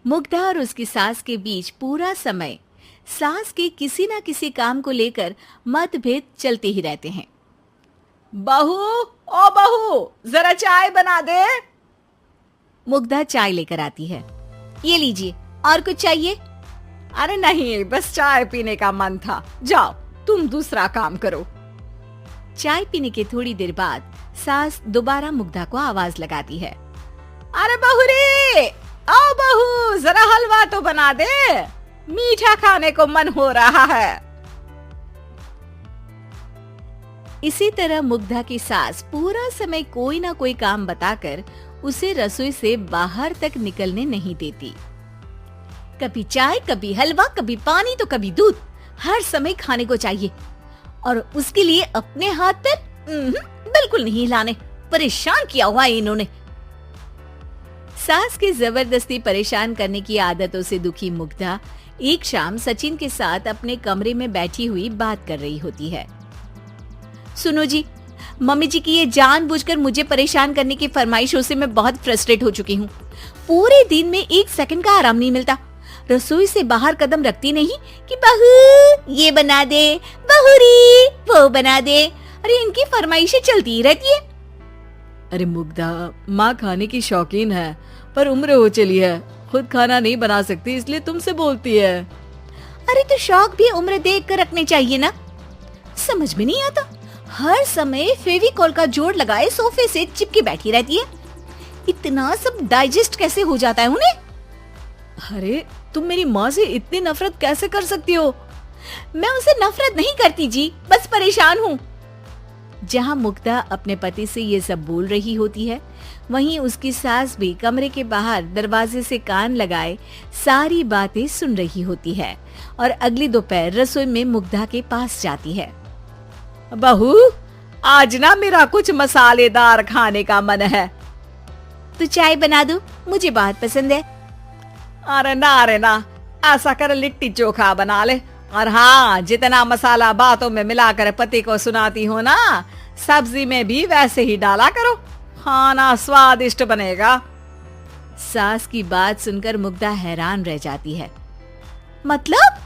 मुग्धा और उसकी सास के बीच पूरा समय सास के किसी न किसी काम को लेकर मतभेद चलते ही रहते हैं। बहू, ओ बहू, जरा चाय बना दे। मुग्धा चाय लेकर आती है। ये लीजिए, और कुछ चाहिए? अरे नहीं, बस चाय पीने का मन था। जाओ, तुम दूसरा काम करो। चाय पीने के थोड़ी देर बाद सास दोबारा मुग्धा को आवाज लगाती है। अरे बहू रे, आओ बहू, जरा हलवा तो बना दे, मीठा खाने को मन हो रहा है। इसी तरह मुग्धा की सास पूरा समय कोई ना कोई काम बताकर उसे रसोई से बाहर तक निकलने नहीं देती। कभी चाय, कभी हलवा, कभी पानी तो कभी दूध, हर समय खाने को चाहिए और उसके लिए अपने हाथ पैर बिल्कुल नहीं हिलाने। परेशान किया हुआ है इन्होंने। सास के जबरदस्ती परेशान करने की आदतों से दुखी मुग्धा एक शाम सचिन के साथ अपने कमरे में बैठी हुई बात कर रही होती है। सुनो जी, मम्मी जी की ये जानबूझकर मुझे परेशान करने की फरमाइशों से मैं बहुत फ्रस्ट्रेट हो चुकी हूँ। पूरे दिन में एक सेकंड का आराम नहीं मिलता। रसोई से बाहर कदम रखती नहीं कि बहू ये बना दे, बहुरी वो बना दे। अरे इनकी फरमाइशें चलती ही रहती है। अरे मुग्धा, माँ खाने की शौकीन है पर उम्र हो चली है, खुद खाना नहीं बना सकती, इसलिए तुमसे बोलती है। अरे तो शौक भी उम्र देख कर रखने चाहिए ना। समझ में नहीं आता, हर समय फेविकॉल का जोड़ लगाए सोफे से चिपकी बैठी रहती है। इतना सब डाइजेस्ट कैसे हो जाता है उन्हें? अरे तुम मेरी माँ से इतनी नफरत कैसे कर सकती हो? मैं उनसे नफरत नहीं करती जी, बस परेशान हूँ। जहाँ मुग्धा अपने पति से ये सब बोल रही होती है, वहीं उसकी सास भी कमरे के बाहर दरवाजे से कान लगाए सारी बातें सुन रही होती है और अगली दोपहर रसोई में मुग्धा के पास जाती है। बहू, आज ना मेरा कुछ मसालेदार खाने का मन है। तो चाय बना दो, मुझे बहुत पसंद है। अरे ना, ऐसा कर लिट्टी चोखा बना ले। और हाँ, जितना मसाला बातों में मिलाकर पति को सुनाती हो ना, सब्जी में भी वैसे ही डाला करो, खाना स्वादिष्ट बनेगा। सास की बात सुनकर मुग्धा हैरान रह जाती है। मतलब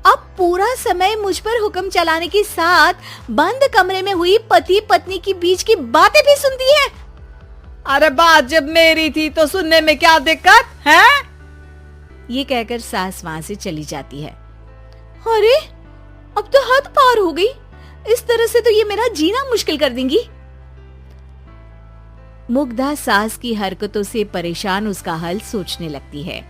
अब पूरा समय मुझ पर हुक्म चलाने के साथ बंद कमरे में हुई पति पत्नी की बीच की बातें भी सुनती है? अरे बात जब मेरी थी तो सुनने में क्या दिक्कत है? ये कहकर सास वहां से चली जाती है। अरे अब तो हद पार हो गई, इस तरह से तो ये मेरा जीना मुश्किल कर देंगी। मुग्धा सास की हरकतों से परेशान उसका हल सोचने लगती है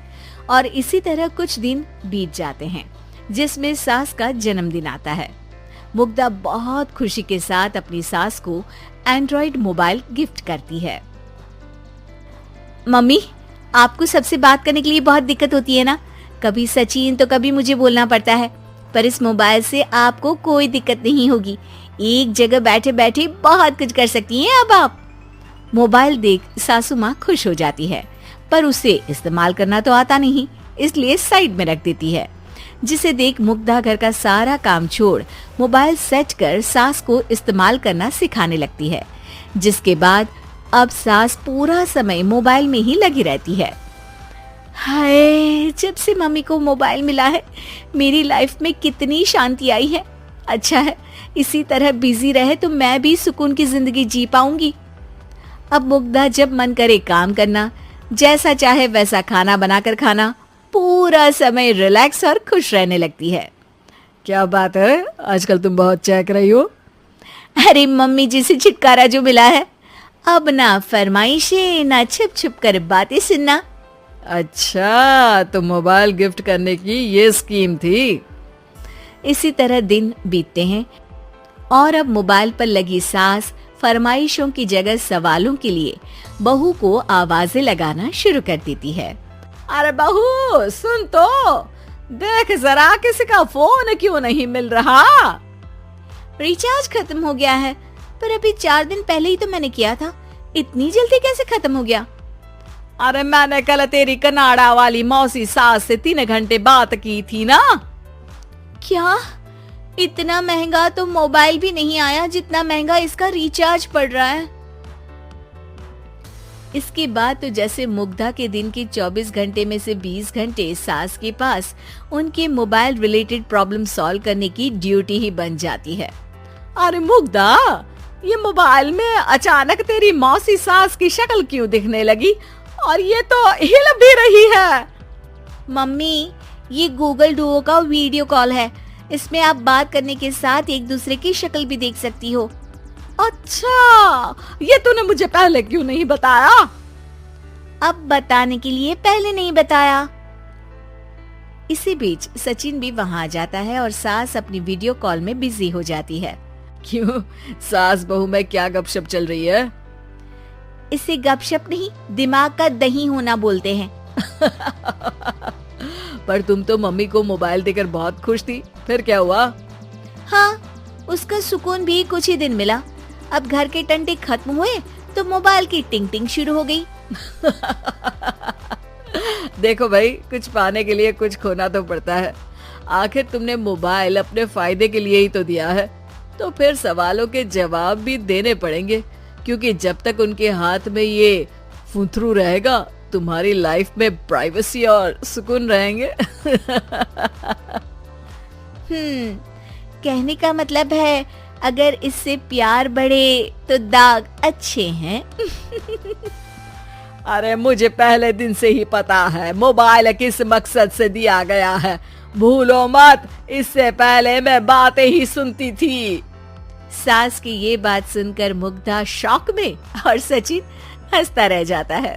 और इसी तरह कुछ दिन बीत जाते हैं, जिसमें सास का जन्मदिन आता है। मुग्धा बहुत खुशी के साथ अपनी सास को एंड्रॉइड मोबाइल गिफ्ट करती है। मम्मी, आपको सबसे बात करने के लिए बहुत दिक्कत होती है ना, कभी सचिन तो कभी मुझे बोलना पड़ता है, पर इस मोबाइल से आपको कोई दिक्कत नहीं होगी। एक जगह बैठे बैठे बहुत कुछ कर सकती हैं अब आप। मोबाइल देख सासू माँ खुश हो जाती है, पर उसे इस्तेमाल करना तो आता नहीं, इसलिए साइड में रख देती है। जिसे देख मुग्धा घर का सारा काम छोड़ मोबाइल सेट कर सास को इस्तेमाल करना सिखाने लगती है, जिसके बाद अब सास पूरा समय मोबाइल में ही लगी रहती है। हाय, जब से मम्मी को मोबाइल मिला है मेरी लाइफ में कितनी शांति आई है। अच्छा है, इसी तरह बिजी रहे तो मैं भी सुकून की जिंदगी जी पाऊंगी। अब मुग्धा जब मन करे काम करना, जैसा चाहे वैसा खाना बनाकर खाना, पूरा समय रिलैक्स और खुश रहने लगती है। क्या बात है, आजकल तुम बहुत चहक रही हो। अरे मम्मी जी से छुटकारा जो मिला है, अब ना फरमाइशें ना छुप छुप कर बातें सुनना। अच्छा, तो मोबाइल गिफ्ट करने की ये स्कीम थी। इसी तरह दिन बीतते हैं और अब मोबाइल पर लगी सास फरमाइशों की जगह सवालों के लिए बहू को आवाजें लगाना शुरू कर देती है। अरे बहू सुन तो, देख जरा किसी का फोन क्यों नहीं मिल रहा? रिचार्ज खत्म हो गया है, पर अभी 4 दिन पहले ही तो मैंने किया था, इतनी जल्दी कैसे खत्म हो गया? अरे मैंने कल तेरी कनाडा वाली मौसी सास से 3 घंटे बात की थी ना। क्या? इतना महंगा तो मोबाइल भी नहीं आया जितना महंगा इसका रिचार्ज पड़ रहा है। इसके बाद तो जैसे मुग्धा के दिन के 24 घंटे में से 20 घंटे सास के पास उनके मोबाइल रिलेटेड प्रॉब्लम सॉल्व करने की ड्यूटी ही बन जाती है। अरे मुग्धा, ये मोबाइल में अचानक तेरी मौसी सास की शक्ल क्यों दिखने लगी और ये तो हिल भी रही है। मम्मी, ये गूगल डुओ का वीडियो कॉल है। इसमें आप बात करने के साथ एक दूसरे की शक्ल भी देख सकती हो। अच्छा, ये तूने मुझे पहले क्यों नहीं बताया? अब बताने के लिए पहले नहीं बताया। इसी बीच सचिन भी वहां आ जाता है और सास अपनी वीडियो कॉल में बिजी हो जाती है। क्यों, सास बहू में क्या गपशप चल रही है? इसे गपशप नहीं, दिमाग का दही होना बोलते हैं। पर तुम तो मम्मी को मोबाइल देकर बहुत खुश थी, फिर क्या हुआ? हाँ, उसका सुकून भी कुछ ही दिन मिला। अब घर के टंटे खत्म हुए तो मोबाइल की टिंग टिंग शुरू हो गई। देखो भाई, कुछ पाने के लिए कुछ खोना तो पड़ता है। आखिर तुमने मोबाइल अपने फायदे के लिए ही तो दिया है, तो फिर सवालों के जवाब भी देने पड़ेंगे, क्योंकि जब तक उनके हाथ में ये फुंथरू रहेगा तुम्हारी लाइफ में प्राइवेसी और सुकून रहेंगे। कहने का मतलब है अगर इससे प्यार बढ़े तो दाग अच्छे हैं। अरे मुझे पहले दिन से ही पता है मोबाइल किस मकसद से दिया गया है। भूलो मत, इससे पहले मैं बातें ही सुनती थी। सास की ये बात सुनकर मुग्धा शॉक में और सचिन हंसता रह जाता है।